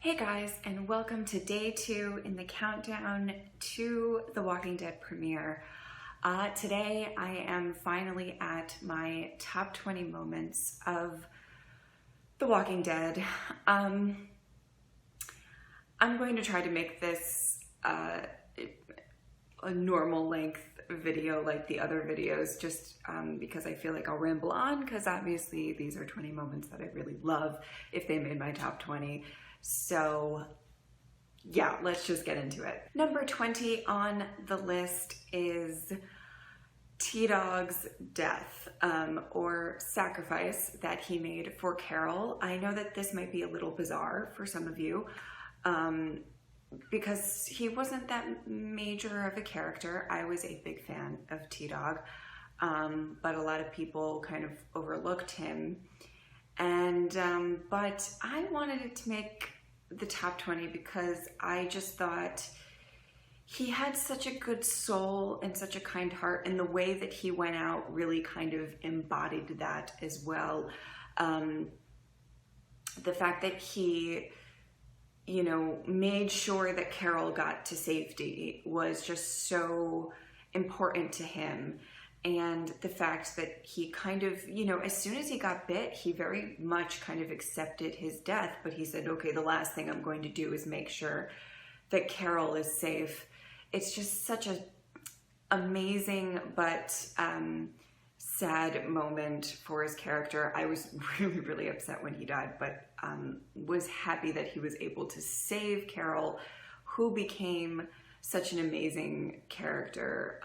Hey guys, and welcome to day 2 in the countdown to The Walking Dead premiere. Today I am finally at my top 20 moments of The Walking Dead. I'm going to try to make this a normal length video like the other videos, just because I feel like I'll ramble on, because obviously these are 20 moments that I really love if they made my top 20. So yeah, let's just get into it. Number 20 on the list is T-Dog's death, or sacrifice that he made for Carol. I know that this might be a little bizarre for some of you, because he wasn't that major of a character. I was a big fan of T-Dog, but a lot of people kind of overlooked him. And but I wanted it to make the top 20 because I just thought he had such a good soul and such a kind heart, and the way that he went out really kind of embodied that as well. The fact that he, you know, made sure that Carol got to safety was just so important to him. And the fact that he kind of, you know, as soon as he got bit, he very much kind of accepted his death, but he said, okay, the last thing I'm going to do is make sure that Carol is safe. It's just such an amazing but sad moment for his character. I was really, really upset when he died, but was happy that he was able to save Carol, who became such an amazing character,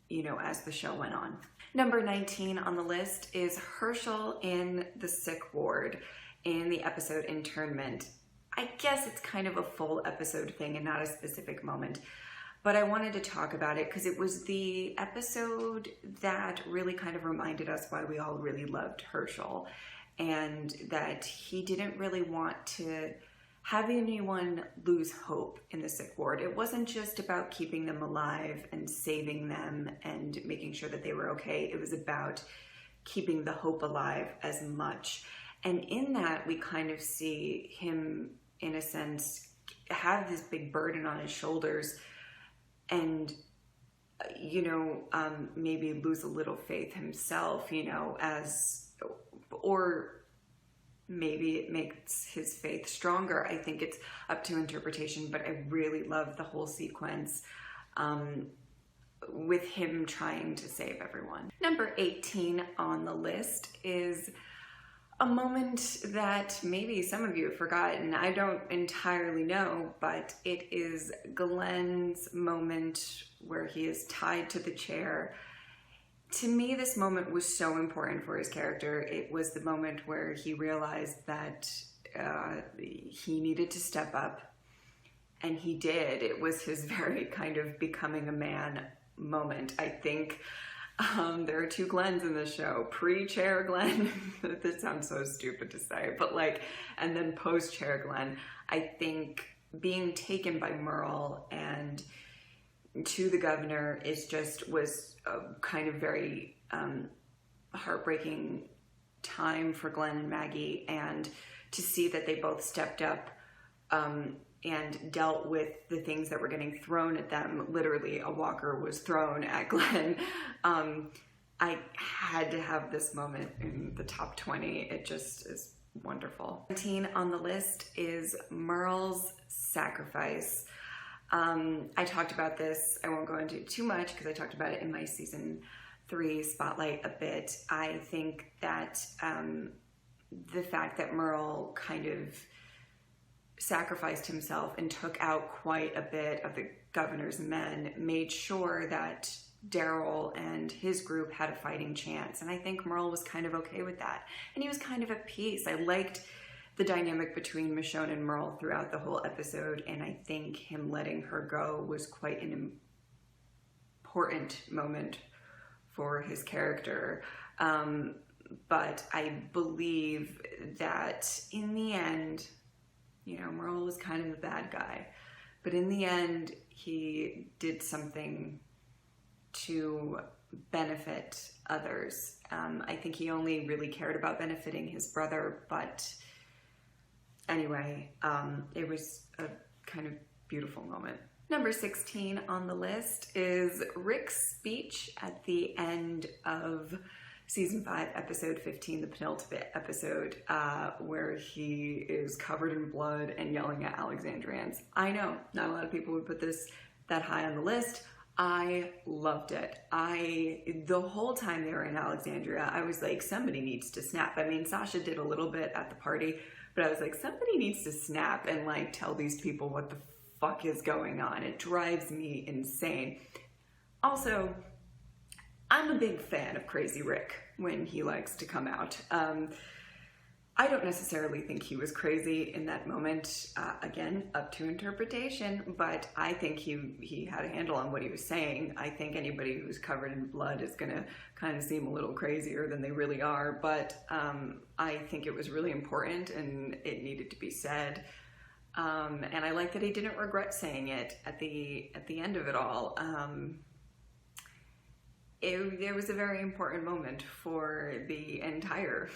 you know, as the show went on. Number 19 on the list is Hershel in the sick ward in the episode Internment. I guess it's kind of a full episode thing and not a specific moment, but I wanted to talk about it because it was the episode that really kind of reminded us why we all really loved Hershel, and that he didn't really want to have anyone lose hope in the sick ward. It wasn't just about keeping them alive and saving them and making sure that they were okay. It was about keeping the hope alive as much. And in that, we kind of see him, in a sense, have this big burden on his shoulders and, you know, maybe lose a little faith himself, you know, or maybe it makes his faith stronger. I think it's up to interpretation, but I really love the whole sequence with him trying to save everyone. Number 18 on the list is a moment that maybe some of you have forgotten. I don't entirely know, but it is Glenn's moment where he is tied to the chair. To me, this moment was so important for his character. It was the moment where he realized that he needed to step up, and he did. It was his very kind of becoming a man moment. I think there are two Glens in the show. Pre-chair Glenn, this sounds so stupid to say, but like, and then post-chair Glenn. I think being taken by Merle and to the governor was a kind of very heartbreaking time for Glenn and Maggie, and to see that they both stepped up and dealt with the things that were getting thrown at them. Literally, a walker was thrown at Glenn. I had to have this moment in the top 20. It just is wonderful. 17 on the list is Merle's sacrifice. I talked about this. I won't go into it too much because I talked about it in my season 3 spotlight a bit. I think that the fact that Merle kind of sacrificed himself and took out quite a bit of the governor's men made sure that Daryl and his group had a fighting chance. And I think Merle was kind of okay with that. And he was kind of at peace. I liked the dynamic between Michonne and Merle throughout the whole episode, and I think him letting her go was quite an important moment for his character. But I believe that in the end, you know, Merle was kind of a bad guy, but in the end, he did something to benefit others. I think he only really cared about benefiting his brother, but anyway, it was a kind of beautiful moment. Number 16 on the list is Rick's speech at the end of Season 5, Episode 15, the penultimate episode, where he is covered in blood and yelling at Alexandrians. I know, not a lot of people would put this that high on the list. I loved it. The whole time they were in Alexandria, I was like, somebody needs to snap. I mean, Sasha did a little bit at the party, but I was like, somebody needs to snap and like tell these people what the fuck is going on. It drives me insane. Also, I'm a big fan of Crazy Rick when he likes to come out. I don't necessarily think he was crazy in that moment. Again, up to interpretation, but I think he had a handle on what he was saying. I think anybody who's covered in blood is gonna kind of seem a little crazier than they really are, but I think it was really important and it needed to be said. And I like that he didn't regret saying it at the end of it all. It was a very important moment for the entire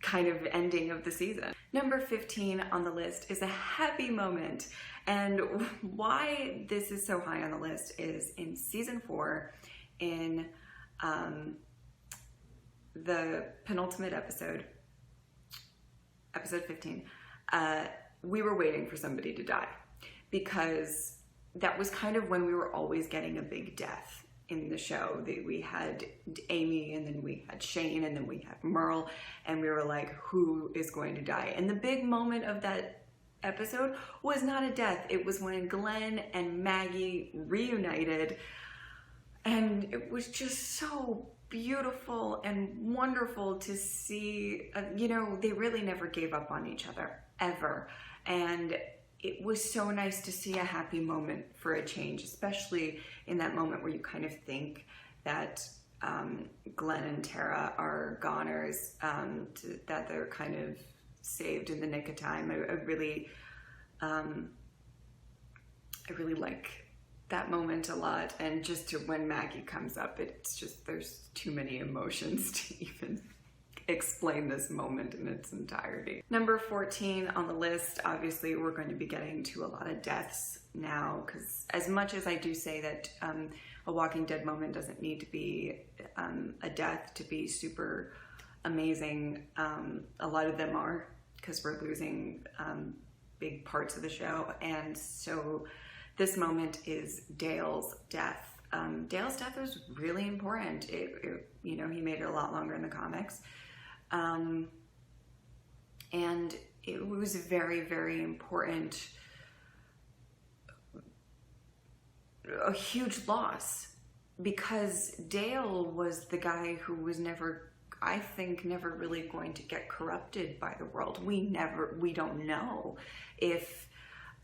kind of ending of the season. Number 15 on the list is a happy moment. And why this is so high on the list is in Season 4, in the penultimate episode, Episode 15, we were waiting for somebody to die, because that was kind of when we were always getting a big death in the show. We had Amy, and then we had Shane, and then we had Merle, and we were like, who is going to die? And the big moment of that episode was not a death. It was when Glenn and Maggie reunited, and it was just so beautiful and wonderful to see. You know, they really never gave up on each other, ever. And it was so nice to see a happy moment for a change, especially in that moment where you kind of think that Glenn and Tara are goners, that they're kind of saved in the nick of time. I really like that moment a lot. And just to when Maggie comes up, it's just, there's too many emotions to even explain this moment in its entirety. Number 14 on the list, obviously we're going to be getting to a lot of deaths now, because as much as I do say that a Walking Dead moment doesn't need to be a death to be super amazing, a lot of them are, because we're losing big parts of the show. And so this moment is Dale's death. Dale's death was really important. You know, he made it a lot longer in the comics. And it was very, very important, a huge loss, because Dale was the guy who was never, I think, never really going to get corrupted by the world. We don't know if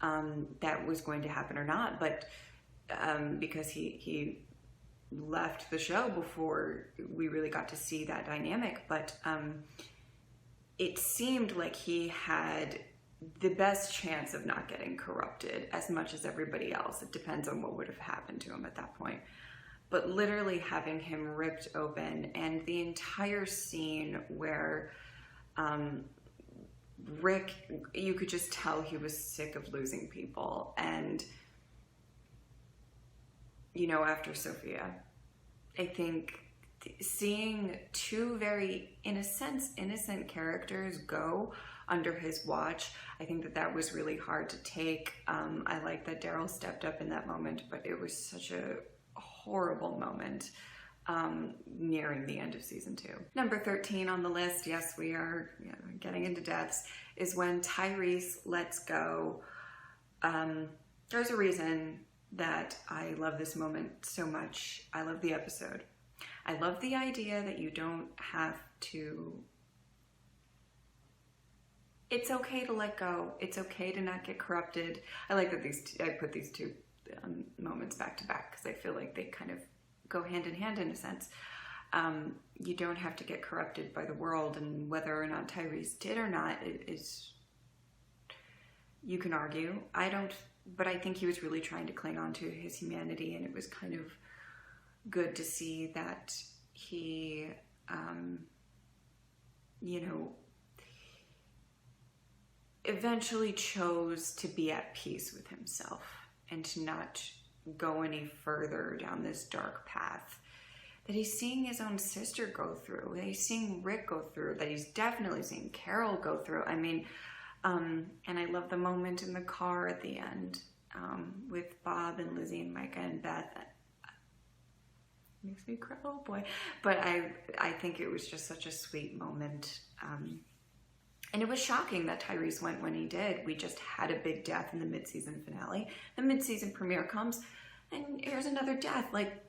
that was going to happen or not, but because he left the show before we really got to see that dynamic, but it seemed like he had the best chance of not getting corrupted as much as everybody else. It depends on what would have happened to him at that point. But literally having him ripped open, and the entire scene where Rick, you could just tell he was sick of losing people. And you know, after Sophia, I think seeing two very, in a sense, innocent characters go under his watch, I think that was really hard to take. I like that Daryl stepped up in that moment, but it was such a horrible moment nearing the end of season 2. Number 13 on the list, yes, we are getting into deaths, is when Tyreese lets go. There's a reason that I love this moment so much. I love the episode. I love the idea that you don't have to, it's okay to let go. It's okay to not get corrupted. I like that I put these two moments back to back, because I feel like they kind of go hand in hand in a sense. You don't have to get corrupted by the world, and whether or not Tyreese did or not, you can argue. I don't, but I think he was really trying to cling on to his humanity, and it was kind of good to see that he, you know, eventually chose to be at peace with himself and to not go any further down this dark path that he's seeing his own sister go through, that he's seeing Rick go through, that he's definitely seeing Carol go through. I mean, and I love the moment in the car at the end with Bob and Lizzie and Micah and Beth. Makes me cry, oh boy. But I think it was just such a sweet moment. And it was shocking that Tyreese went when he did. We just had a big death in the mid-season finale. The mid-season premiere comes, and here's another death. Like,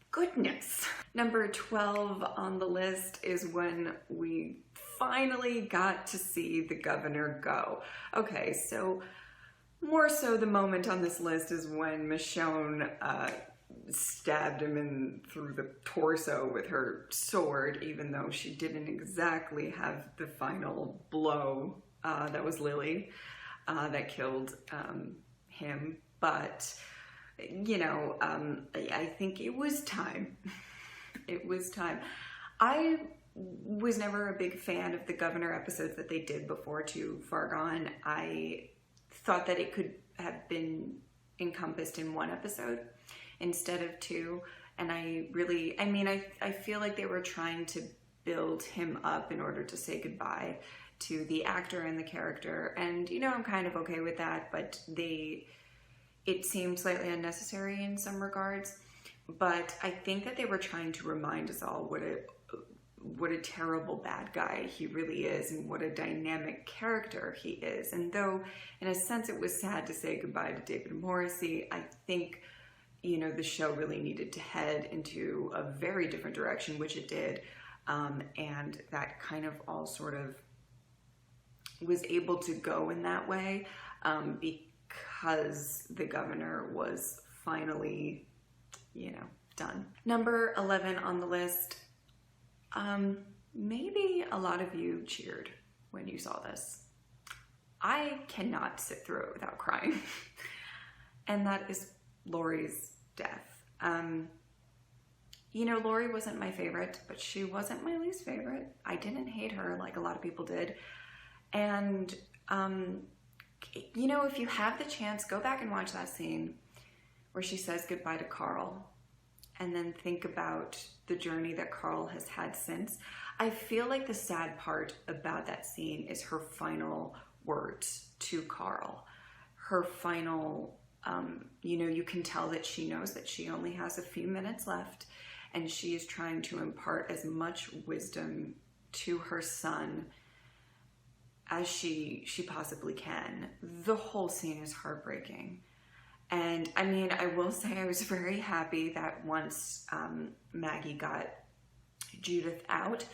goodness. Number 12 on the list is when we finally got to see the governor go. Okay, so more so the moment on this list is when Michonne stabbed him through the torso with her sword, even though she didn't exactly have the final blow. That was Lily that killed him. But, you know, I think it was time. It was time. I was never a big fan of the governor episodes that they did before Too Far Gone. I thought that it could have been encompassed in one episode instead of two. And I feel like they were trying to build him up in order to say goodbye to the actor and the character. And, you know, I'm kind of okay with that, but it seemed slightly unnecessary in some regards. But I think that they were trying to remind us all what a terrible bad guy he really is and what a dynamic character he is. And though, in a sense, it was sad to say goodbye to David Morrissey, I think, you know, the show really needed to head into a very different direction, which it did. And that kind of all sort of was able to go in that way because the governor was finally, you know, done. Number 11 on the list. Maybe a lot of you cheered when you saw this. I cannot sit through it without crying. And that is Lori's death. You know, Lori wasn't my favorite, but she wasn't my least favorite. I didn't hate her like a lot of people did. And, you know, if you have the chance, go back and watch that scene where she says goodbye to Carl and then think about the journey that Carl has had since. I feel like the sad part about that scene is her final words to Carl. Her final, you know, you can tell that she knows that she only has a few minutes left and she is trying to impart as much wisdom to her son as she possibly can. The whole scene is heartbreaking. And I mean, I will say I was very happy that once Maggie got Judith out,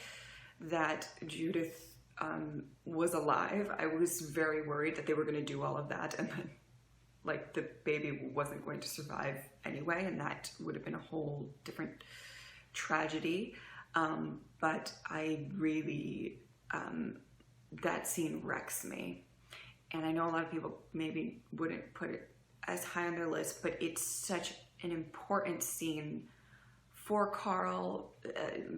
that Judith was alive. I was very worried that they were going to do all of that and then, like, the baby wasn't going to survive anyway, and that would have been a whole different tragedy. But I really, that scene wrecks me. And I know a lot of people maybe wouldn't put it as high on their list, but it's such an important scene for Carl,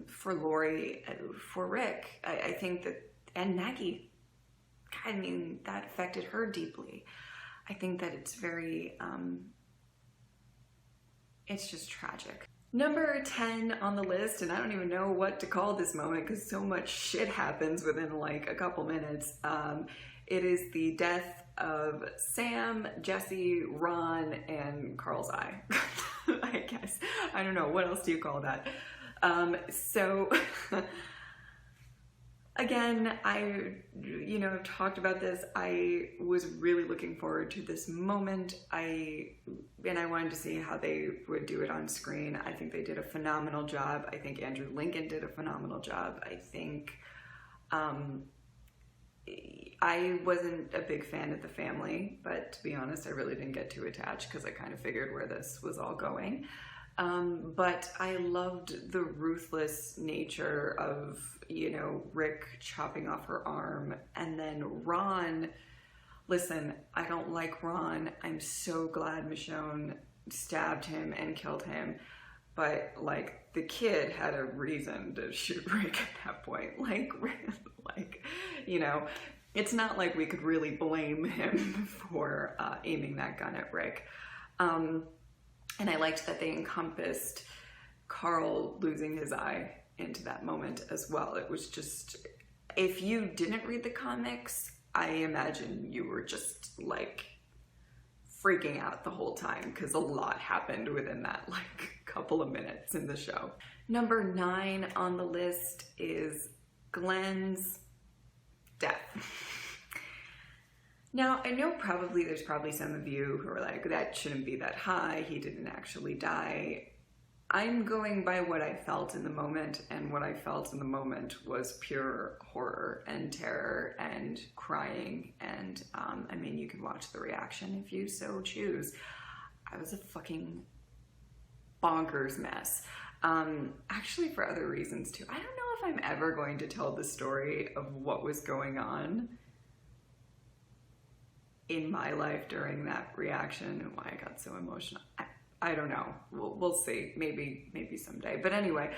for Lori, for Rick. I think that, and Maggie, I mean, that affected her deeply. I think that it's very, it's just tragic. Number 10 on the list, and I don't even know what to call this moment because so much shit happens within like a couple minutes. It is the death of Sam, Jesse, Ron, and Carl's eye. I guess. I don't know. What else do you call that? So, again, you know, I've talked about this. I was really looking forward to this moment. And I wanted to see how they would do it on screen. I think they did a phenomenal job. I think Andrew Lincoln did a phenomenal job. I think, I wasn't a big fan of the family, but to be honest, I really didn't get too attached because I kind of figured where this was all going. But I loved the ruthless nature of, you know, Rick chopping off her arm, and then Ron. Listen, I don't like Ron. I'm so glad Michonne stabbed him and killed him. But, like, the kid had a reason to shoot Rick at that point. Like, you know, it's not like we could really blame him for aiming that gun at Rick. And I liked that they encompassed Carl losing his eye into that moment as well. It was just, if you didn't read the comics, I imagine you were just like freaking out the whole time because a lot happened within that like couple of minutes in the show. Number 9 on the list is Glenn's death. Now, I know there's probably some of you who are like, that shouldn't be that high, he didn't actually die. I'm going by what I felt in the moment, and what I felt in the moment was pure horror and terror and crying, and I mean, you can watch the reaction if you so choose. I was a fucking bonkers mess. Actually, for other reasons too. I don't know if I'm ever going to tell the story of what was going on in my life during that reaction and why I got so emotional. I don't know. We'll see. Maybe someday. But anyway,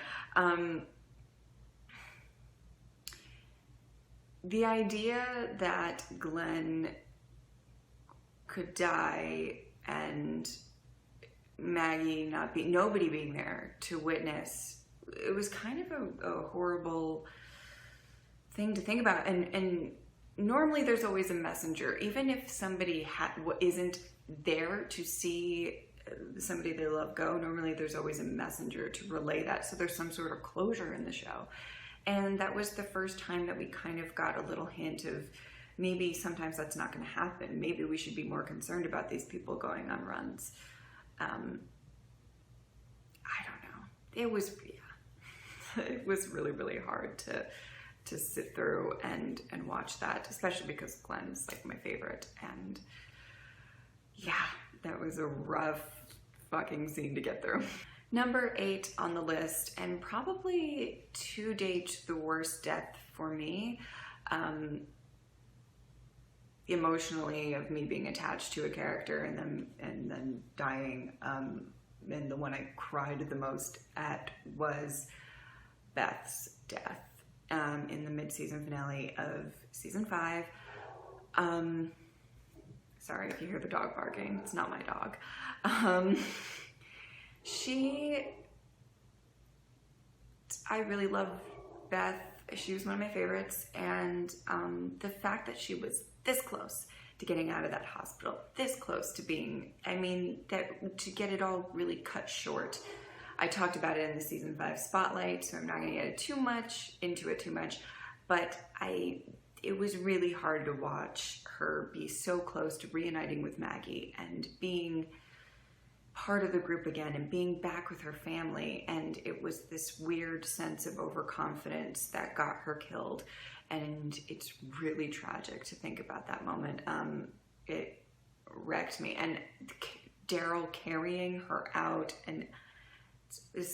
the idea that Glenn could die and Maggie nobody being there to witness, it was kind of a horrible thing to think about. And normally there's always a messenger, even if somebody isn't there to see somebody they love go, normally there's always a messenger to relay that, so there's some sort of closure in the show. And that was the first time that we kind of got a little hint of maybe sometimes that's not going to happen. Maybe we should be more concerned about these people going on runs. I don't know. It was really, really hard to sit through and watch that, especially because Glenn's like my favorite. And yeah, that was a rough fucking scene to get through. Number 8 on the list, and probably to date the worst death for me, emotionally, of me being attached to a character and then dying, and the one I cried the most at was Beth's death in the mid-season finale of season 5. Sorry if you hear the dog barking, it's not my dog. I really love Beth. She was one of my favorites, and the fact that she was this close to getting out of that hospital, this close to being, to get it all really cut short. I talked about it in the season 5 spotlight, so I'm not going to get into it too much, but it was really hard to watch her be so close to reuniting with Maggie and being part of the group again and being back with her family. And it was this weird sense of overconfidence that got her killed. And it's really tragic to think about that moment. It wrecked me. And Daryl carrying her out, and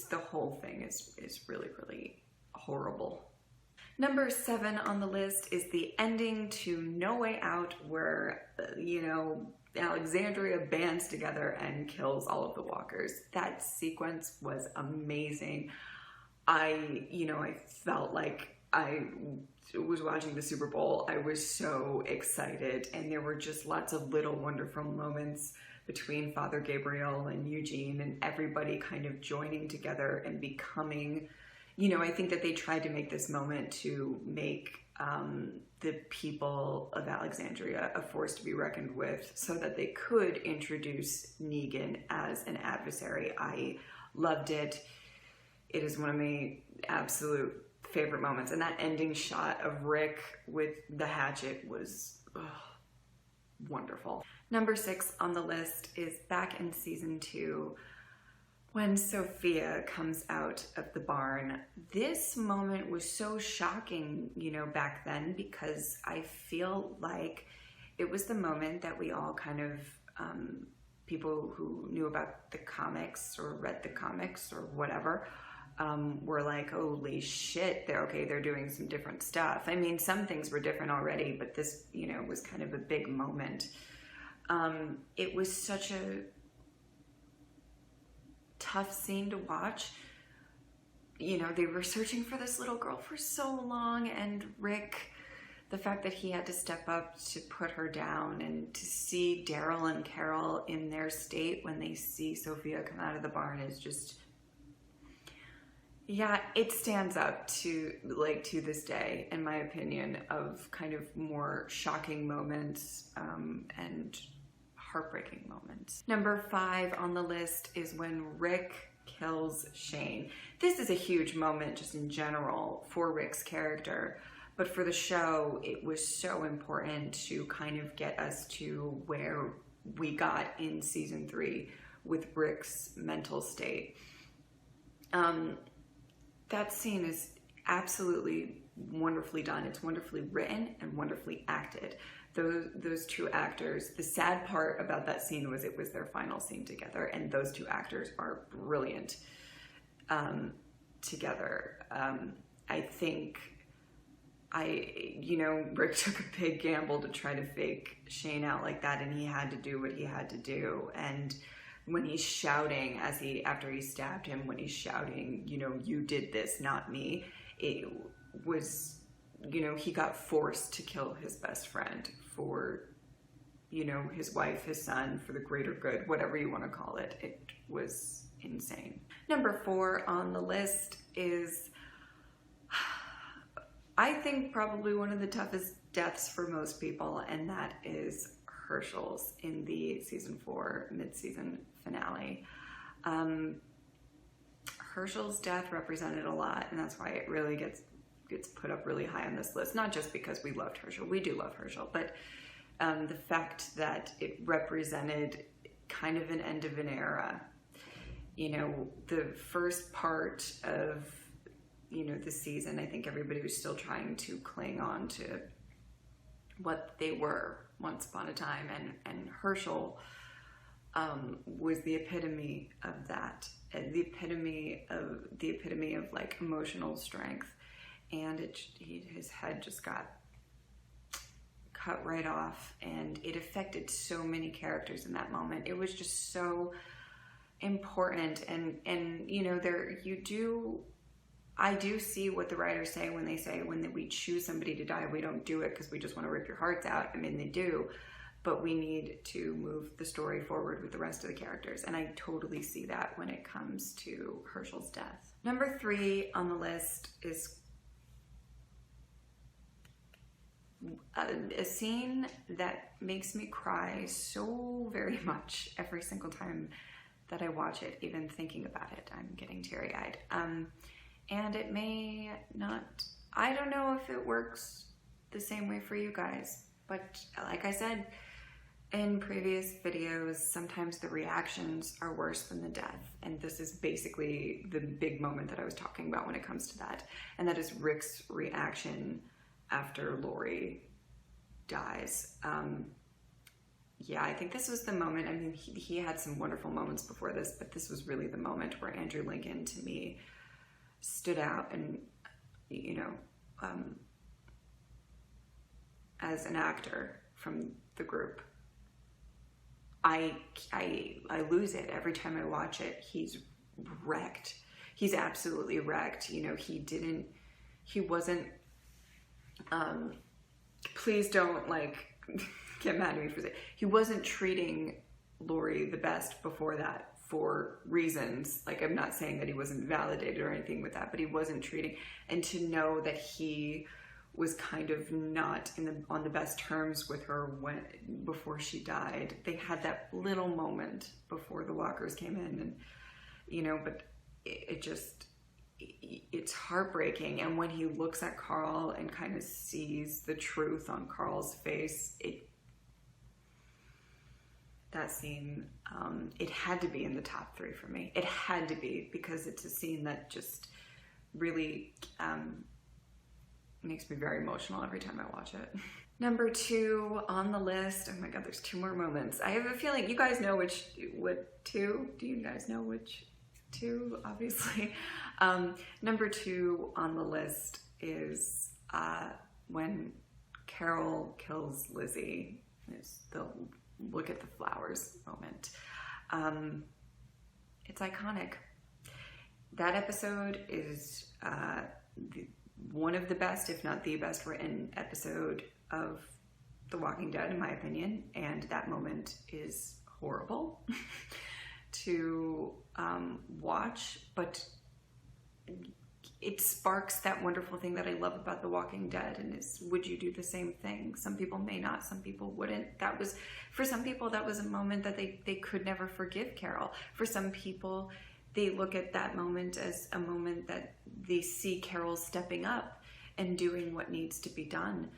the whole thing is really, really horrible. Number 7 on the list is the ending to No Way Out, where, Alexandria bands together and kills all of the walkers. That sequence was amazing. I felt like I was watching the Super Bowl. I was so excited, and there were just lots of little wonderful moments between Father Gabriel and Eugene and everybody kind of joining together and becoming, I think that they tried to make this moment to make the people of Alexandria a force to be reckoned with, so that they could introduce Negan as an adversary. I loved it. It is one of my absolute favorite moments. And that ending shot of Rick with the hatchet was wonderful. Number 6 on the list is back in season 2, when Sophia comes out of the barn. This moment was so shocking, back then, because I feel like it was the moment that we all kind of, people who knew about the comics or read the comics or whatever, were like, holy shit, they're doing some different stuff. I mean, some things were different already, but this, was kind of a big moment. It was such a tough scene to watch. They were searching for this little girl for so long, and Rick, the fact that he had to step up to put her down, and to see Daryl and Carol in their state when they see Sophia come out of the barn is just, yeah, it stands up to, like, to this day, in my opinion, of kind of more shocking moments and heartbreaking moments. Number 5 on the list is when Rick kills Shane. This is a huge moment just in general for Rick's character, but for the show, it was so important to kind of get us to where we got in season 3 with Rick's mental state. That scene is absolutely wonderfully done. It's wonderfully written and wonderfully acted. Those two actors, the sad part about that scene was it was their final scene together, and those two actors are brilliant together. I think Rick took a big gamble to try to fake Shane out like that, and he had to do what he had to do. And when he's shouting, after he stabbed him, when he's shouting, you did this, not me, it was, he got forced to kill his best friend for, his wife, his son, for the greater good, whatever you want to call it. It was insane. Number 4 on the list is, I think, probably one of the toughest deaths for most people, and that is Hershel's in the season 4 mid-season finale. Hershel's death represented a lot, and that's why it really gets put up really high on this list. Not just because we loved Hershel, we do love Hershel, but the fact that it represented kind of an end of an era. The first part of the season, I think everybody was still trying to cling on to what they were once upon a time, and Hershel was the epitome of that, the epitome of like emotional strength, and his head just got cut right off, and it affected so many characters in that moment. It was just so important, and I do see what the writers say when they say when we choose somebody to die, we don't do it because we just want to rip your hearts out. I mean, they do, but we need to move the story forward with the rest of the characters, and I totally see that when it comes to Hershel's death. Number 3 on the list is a scene that makes me cry so very much every single time that I watch it. Even thinking about it, I'm getting teary-eyed. And it may not, I don't know if it works the same way for you guys, but like I said in previous videos, sometimes the reactions are worse than the death. And this is basically the big moment that I was talking about when it comes to that. And that is Rick's reaction after Lori dies. Yeah, I think this was the moment. I mean, he had some wonderful moments before this, but this was really the moment where Andrew Lincoln, to me, stood out, and as an actor from the group, I lose it every time I watch it. He's wrecked. He's absolutely wrecked. He wasn't. Please don't get mad at me for saying he wasn't treating Lori the best before that. For reasons, I'm not saying that he wasn't validated or anything with that, but he wasn't treating, and to know that he was kind of not on the best terms with her before she died. They had that little moment before the walkers came in, and but it's heartbreaking. And when he looks at Carl and kind of sees the truth on Carl's face, that scene, it had to be in the top 3 for me. It had to be, because it's a scene that just really makes me very emotional every time I watch it. Number 2 on the list, oh my god, there's 2 more moments. I have a feeling you guys know what 2? Do you guys know which 2? Obviously. Number 2 on the list is when Carol kills Lizzie. It's the look at the flowers moment. It's iconic. That episode is one of the best, if not the best, written episode of The Walking Dead, in my opinion, and that moment is horrible to watch, but it sparks that wonderful thing that I love about The Walking Dead, and is, would you do the same thing? Some people may not, some people wouldn't. That was, for some people, that was a moment that they could never forgive Carol. For some people, they look at that moment as a moment that they see Carol stepping up and doing what needs to be done.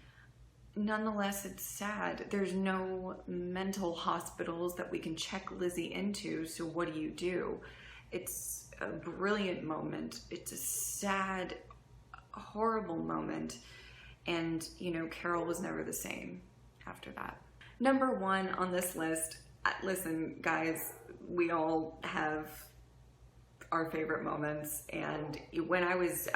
Nonetheless, it's sad. There's no mental hospitals that we can check Lizzie into, so what do? It's a brilliant moment. It's a sad, horrible moment. And, you know, Carol was never the same after that. Number 1 on this list, listen, guys, we all have our favorite moments, and when I was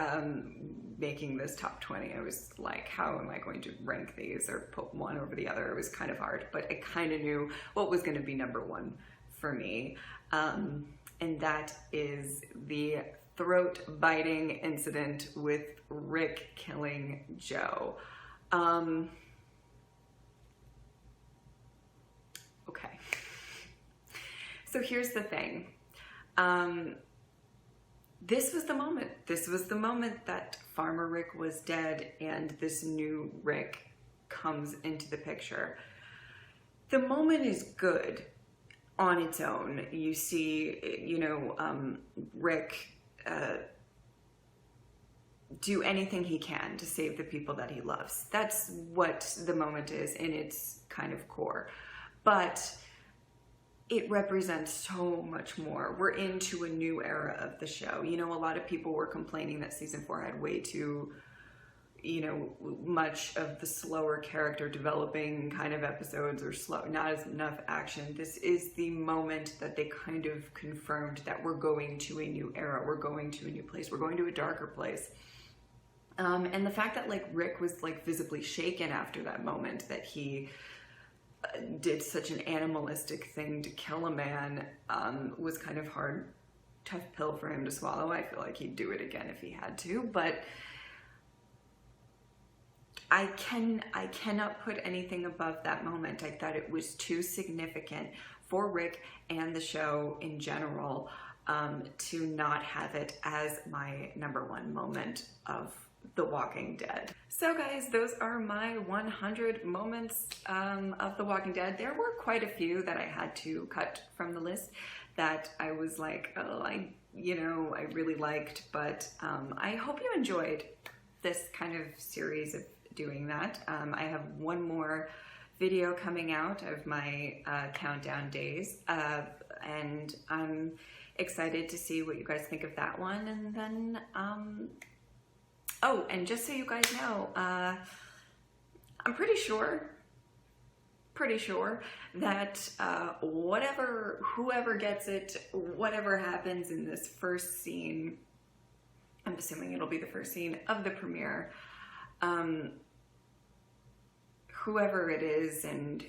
making this top 20, I was like, how am I going to rank these or put one over the other? It was kind of hard, but I kind of knew what was going to be number 1 for me, and that is the throat-biting incident with Rick killing Joe. Okay, so here's the thing. This was the moment. This was the moment that Farmer Rick was dead and this new Rick comes into the picture. The moment is good on its own. You see, you know, Rick do anything he can to save the people that he loves. That's what the moment is in its kind of core. But it represents so much more. We're into a new era of the show. You know, a lot of people were complaining that season 4 had way too, you know, much of the slower character developing kind of episodes, or slow, not as enough action. This is the moment that they kind of confirmed that we're going to a new era. We're going to a new place. We're going to a darker place. And the fact that like Rick was like visibly shaken after that moment, that he did such an animalistic thing to kill a man, was kind of hard, tough pill for him to swallow. I feel like he'd do it again if he had to, but I cannot put anything above that moment. I thought it was too significant for Rick and the show in general to not have it as my number 1 moment of The Walking Dead. So guys, those are my 100 moments of The Walking Dead. There were quite a few that I had to cut from the list that I was like, oh, I really liked, but I hope you enjoyed this kind of series of doing that. I have one more video coming out of my countdown days, and I'm excited to see what you guys think of that one. And then oh, and just so you guys know, I'm pretty sure that whoever gets it, whatever happens in this first scene, I'm assuming it'll be the first scene of the premiere, whoever it is, and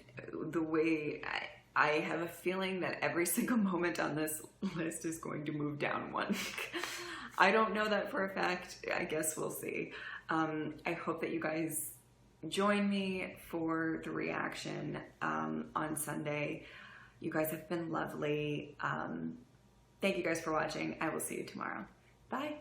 the way, I have a feeling that every single moment on this list is going to move down 1. I don't know that for a fact. I guess we'll see. I hope that you guys join me for the reaction on Sunday. You guys have been lovely. Thank you guys for watching. I will see you tomorrow. Bye.